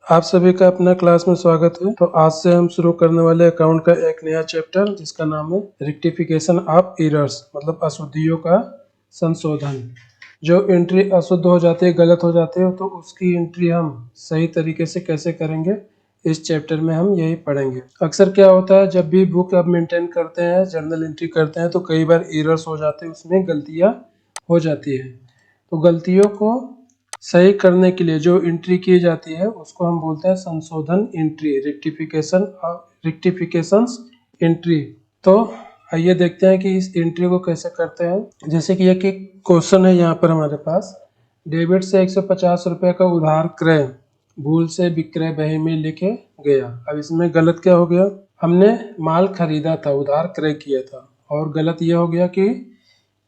आप सभी का अपना क्लास में स्वागत है। तो आज से हम शुरू करने वाले अकाउंट का एक नया चैप्टर जिसका नाम है रेक्टिफिकेशन ऑफ एरर्स, मतलब अशुद्धियों का संशोधन। जो एंट्री अशुद्ध हो जाती है, गलत हो जाती है, तो उसकी एंट्री हम सही तरीके से कैसे करेंगे, इस चैप्टर में हम यही पढ़ेंगे। अक्सर क्या होता है, जब भी बुक आप मेंटेन करते हैं, जर्नल एंट्री करते हैं, तो कई बार एरर्स हो जाते हैं, उसमें गलतियाँ हो जाती है। तो गलतियों को सही करने के लिए जो एंट्री की जाती है उसको हम बोलते हैं संशोधन एंट्री, रेक्टिफिकेशंस एंट्री। तो आइए देखते हैं कि इस एंट्री को कैसे करते हैं। जैसे कि एक क्वेश्चन है यहाँ पर हमारे पास, डेबिट से 150 रुपये का उधार क्रय भूल से विक्रय बही में लिखे गया। अब इसमें गलत क्या हो गया, हमने माल खरीदा था, उधार क्रय किया था, और गलत ये हो गया कि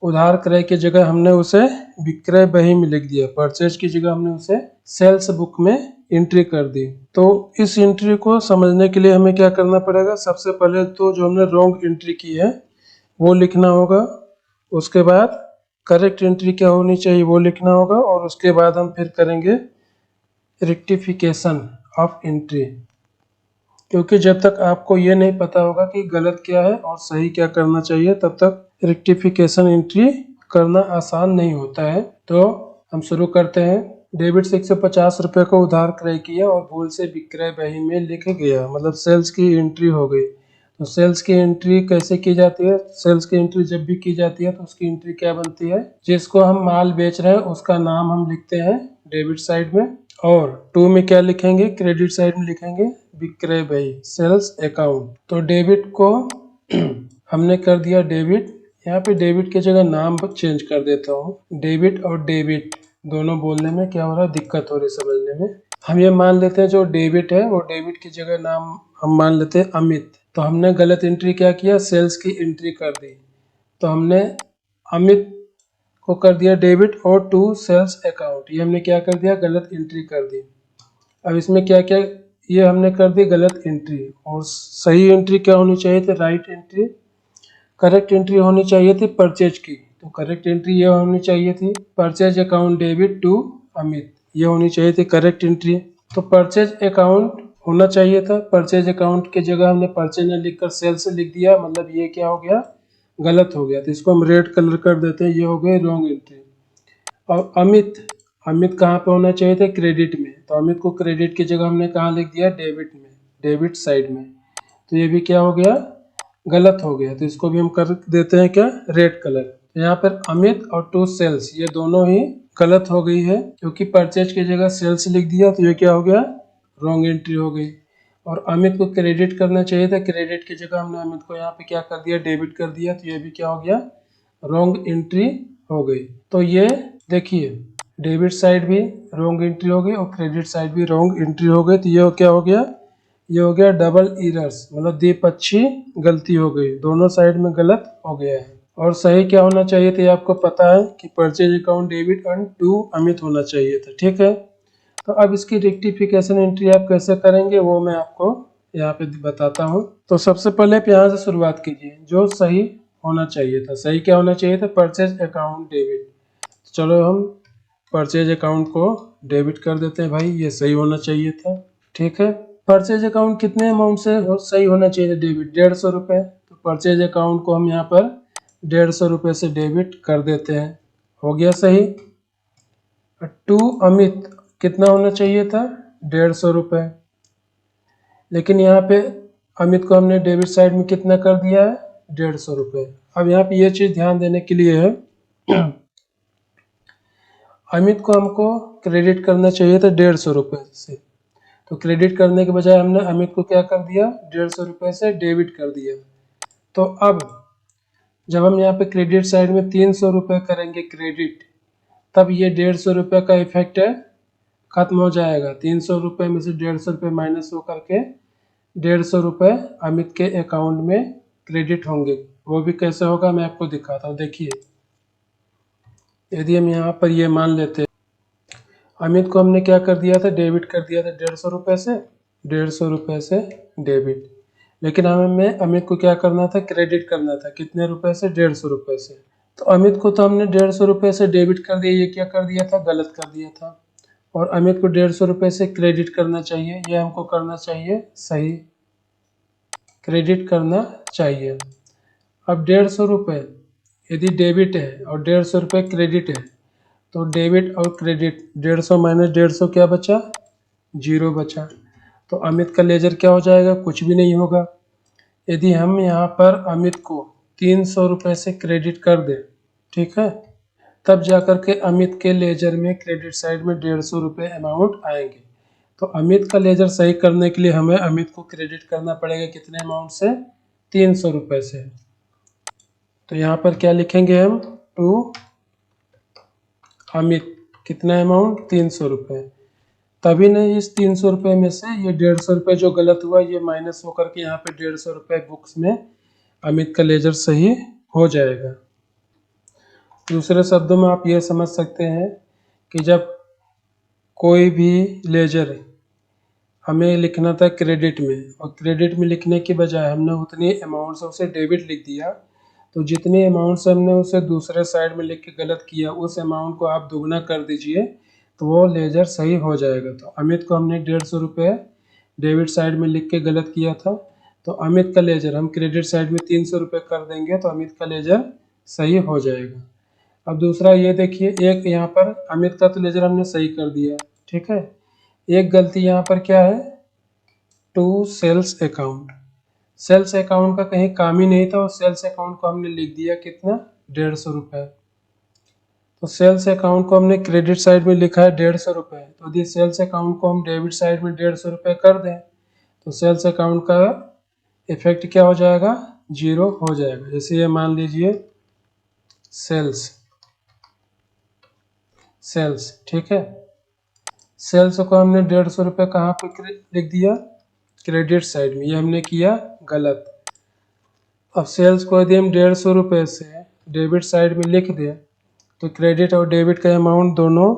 उधार क्रय की जगह हमने उसे विक्रय बही में लिख दिया, परचेज की जगह हमने उसे सेल्स बुक में एंट्री कर दी। तो इस एंट्री को समझने के लिए हमें क्या करना पड़ेगा, सबसे पहले तो जो हमने रॉन्ग एंट्री की है वो लिखना होगा, उसके बाद करेक्ट एंट्री क्या होनी चाहिए वो लिखना होगा, और उसके बाद हम फिर करेंगे रेक्टिफिकेशन ऑफ एंट्री। क्योंकि जब तक आपको ये नहीं पता होगा कि गलत क्या है और सही क्या करना चाहिए, तब तक रेक्टिफिकेशन एंट्री करना आसान नहीं होता है। तो हम शुरू करते हैं। डेबिट से 150 रुपये का उधार क्रय किया और भूल से विक्रय बही में लिख गया, मतलब सेल्स की एंट्री हो गई। तो सेल्स की एंट्री कैसे की जाती है, सेल्स की एंट्री जब भी की जाती है तो उसकी एंट्री क्या बनती है, जिसको हम माल बेच रहे हैं उसका नाम हम लिखते हैं डेबिट साइड में, और टू में क्या लिखेंगे, क्रेडिट साइड में लिखेंगे विक्रय बही, सेल्स अकाउंट। तो डेबिट को हमने कर दिया डेबिट, यहाँ पे डेबिट की जगह नाम चेंज कर देता हूँ। डेबिट और डेबिट दोनों बोलने में क्या हो रहा है, दिक्कत हो रही है समझने में। हम ये मान लेते हैं जो डेबिट है वो डेबिट की जगह नाम हम मान लेते हैं अमित। तो हमने गलत एंट्री क्या किया, सेल्स की एंट्री कर दी। तो हमने अमित को कर दिया डेबिट और टू सेल्स अकाउंट, ये हमने क्या कर दिया, गलत एंट्री कर दी। अब इसमें क्या क्या, ये हमने कर दी गलत एंट्री, और सही एंट्री क्या होनी चाहिए थी, राइट एंट्री। करेक्ट एंट्री होनी चाहिए थी परचेज की, तो करेक्ट एंट्री ये होनी चाहिए थी purchase account debit to Amit, ये होनी चाहिए थी करेक्ट एंट्री। तो परचेज अकाउंट होना चाहिए था, परचेज अकाउंट की जगह हमने परचेज न लिखकर सेल्स लिख दिया, मतलब ये क्या हो गया, गलत हो गया। तो इसको हम रेड कलर कर देते हैं, ये हो गई रॉन्ग एंट्री। और अमित, अमित कहाँ पे होना चाहिए था, क्रेडिट में। तो अमित को क्रेडिट की जगह हमने कहाँ लिख दिया, डेबिट में, डेबिट साइड में। तो ये भी क्या हो गया, गलत हो गया। तो इसको भी हम कर देते हैं क्या, रेड कलर। तो यहाँ पर अमित और टू सेल्स ये दोनों ही गलत हो गई है, क्योंकि परचेज की जगह सेल्स लिख दिया, तो ये क्या हो गया, रॉन्ग एंट्री हो गई। और अमित को क्रेडिट करना चाहिए था, क्रेडिट की जगह हमने अमित को यहाँ पे क्या कर दिया, डेबिट कर दिया, तो ये भी क्या हो गया, रॉन्ग एंट्री हो गई। तो ये देखिए, डेबिट साइड भी रॉन्ग एंट्री हो गई और क्रेडिट साइड भी रॉन्ग एंट्री हो गई। तो ये क्या हो गया, ये हो गया डबल एरर्स, मतलब द्विपक्षीय गलती हो गई, दोनों साइड में गलत हो गया है। और सही क्या होना चाहिए था, ये आपको पता है कि purchase account debit and to Amit होना चाहिए था, ठीक है। तो अब इसकी रेक्टिफिकेशन एंट्री आप कैसे करेंगे वो मैं आपको यहाँ पे बताता हूँ। तो सबसे पहले आप यहाँ से शुरुआत कीजिए, जो सही होना चाहिए था, सही क्या होना चाहिए था, परचेज अकाउंट डेबिट। चलो हम परचेज अकाउंट को डेबिट कर देते हैं, भाई ये सही होना चाहिए था, ठीक है। परचेज अकाउंट कितने अमाउंट से सही होना चाहिए था, डेबिट 150 रुपये। तो परचेज अकाउंट को हम यहाँ पर 150 रुपये से डेबिट कर देते हैं, हो गया सही। टू अमित कितना होना चाहिए था, 150 रुपये, लेकिन यहाँ पे अमित को हमने डेबिट साइड में कितना कर दिया है, 150 रुपये। अब यहाँ पे ये चीज़ ध्यान देने के लिए है, अमित को हमको क्रेडिट करना चाहिए था 150 रुपये से, तो क्रेडिट करने के बजाय हमने अमित को क्या कर दिया, 150 रुपये से डेबिट कर दिया। तो अब जब हम यहाँ पे क्रेडिट साइड में 300 रुपये करेंगे क्रेडिट, तब ये 150 रुपये का इफेक्ट है खत्म हो जाएगा। 300 रुपये में से 150 रुपये माइनस हो करके 150 रुपये अमित के अकाउंट में क्रेडिट होंगे। वो भी कैसे होगा मैं आपको दिखाता हूँ। देखिए, यदि हम यहाँ पर ये मान लेते, अमित को हमने क्या कर दिया था, डेबिट कर दिया था 150 रुपये से, 150 रुपये से डेबिट, लेकिन हमें अमित को क्या करना था, क्रेडिट करना था, कितने रुपए से, 150 रुपये से। तो अमित को तो हमने 150 रुपये से डेबिट कर दिया, ये क्या कर दिया था, गलत कर दिया था। और अमित को 150 रुपये से क्रेडिट करना चाहिए, ये हमको करना चाहिए सही, क्रेडिट करना चाहिए। अब 150 रुपये यदि डेबिट है और 150 रुपये क्रेडिट है तो डेबिट और क्रेडिट 150 माइनस 150 क्या बचा, 0 बचा। तो अमित का लेजर क्या हो जाएगा, कुछ भी नहीं होगा। यदि हम यहाँ पर अमित को 300 रुपये से क्रेडिट कर दें, ठीक है, तब जाकर के अमित के लेजर में क्रेडिट साइड में 150 रुपये अमाउंट आएंगे। तो अमित का लेजर सही करने के लिए हमें अमित को क्रेडिट करना पड़ेगा कितने अमाउंट से, 300 रुपये से। तो यहाँ पर क्या लिखेंगे हम, टू अमित कितना अमाउंट, 300 रुपये। तभी नहीं इस 300 रुपये में से ये 150 रुपये जो गलत हुआ ये माइनस होकर के यहाँ पे 150 रुपये बुक्स में अमित का लेजर सही हो जाएगा। दूसरे शब्दों में आप ये समझ सकते हैं कि जब कोई भी लेजर हमें लिखना था क्रेडिट में और क्रेडिट में लिखने के बजाय हमने उतनी अमाउंट से उसे डेबिट लिख दिया, तो जितने अमाउंट से हमने उसे दूसरे साइड में लिख के गलत किया उस अमाउंट को आप दुगना कर दीजिए तो वो लेजर सही हो जाएगा। तो अमित को हमने 150 रुपये डेबिट साइड में लिख के गलत किया था, तो अमित का लेजर हम क्रेडिट साइड में 300 रुपये कर देंगे तो अमित का लेजर सही हो जाएगा। अब दूसरा ये देखिए, एक यहाँ पर अमित का तो लेजर हमने सही कर दिया, ठीक है, एक गलती यहाँ पर क्या है, to sales account. Sales account का कहीं काम ही नहीं था और सेल्स अकाउंट को हमने लिख दिया कितना, 150 रुपये। तो सेल्स अकाउंट को हमने क्रेडिट साइड में लिखा है 150 रुपये, तो यदि सेल्स अकाउंट को हम डेबिट साइड में 150 रुपये कर दें तो सेल्स अकाउंट का इफेक्ट क्या हो जाएगा, 0 हो जाएगा। जैसे ये मान लीजिए सेल्स, ठीक है, सेल्स को हमने 150 रुपये कहाँ पे लिख दिया, क्रेडिट साइड में, ये हमने किया गलत। अब सेल्स को यदि हम 150 रुपये से डेबिट साइड में लिख दें तो क्रेडिट और डेबिट का अमाउंट दोनों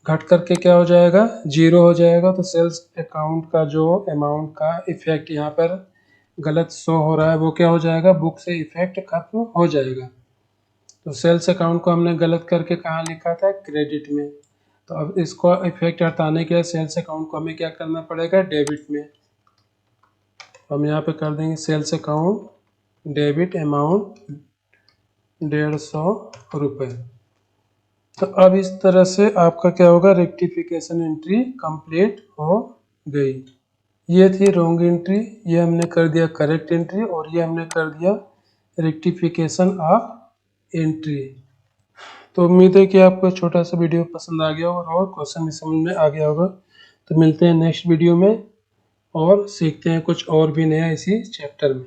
घट करके क्या हो जाएगा, 0 हो जाएगा। तो सेल्स अकाउंट का जो अमाउंट का इफेक्ट यहाँ पर गलत शो हो रहा है वो क्या हो जाएगा, बुक से इफेक्ट खत्म हो जाएगा। तो सेल्स अकाउंट को हमने गलत करके कहाँ लिखा था, क्रेडिट में। तो अब इसको इफेक्ट हटाने के लिए सेल्स अकाउंट को हमें क्या करना पड़ेगा, डेबिट में। हम यहाँ पे कर देंगे सेल्स अकाउंट डेबिट अमाउंट 150 रुपये। तो अब इस तरह से आपका क्या होगा, रेक्टिफिकेशन एंट्री कंप्लीट हो गई। ये थी रॉन्ग एंट्री, ये हमने कर दिया करेक्ट एंट्री और ये हमने कर दिया रेक्टिफिकेशन ऑफ एंट्री। तो उम्मीद है कि आपको छोटा सा वीडियो पसंद आ गया होगा और क्वेश्चन भी समझ में आ गया होगा। तो मिलते हैं नेक्स्ट वीडियो में और सीखते हैं कुछ और भी नया इसी चैप्टर में।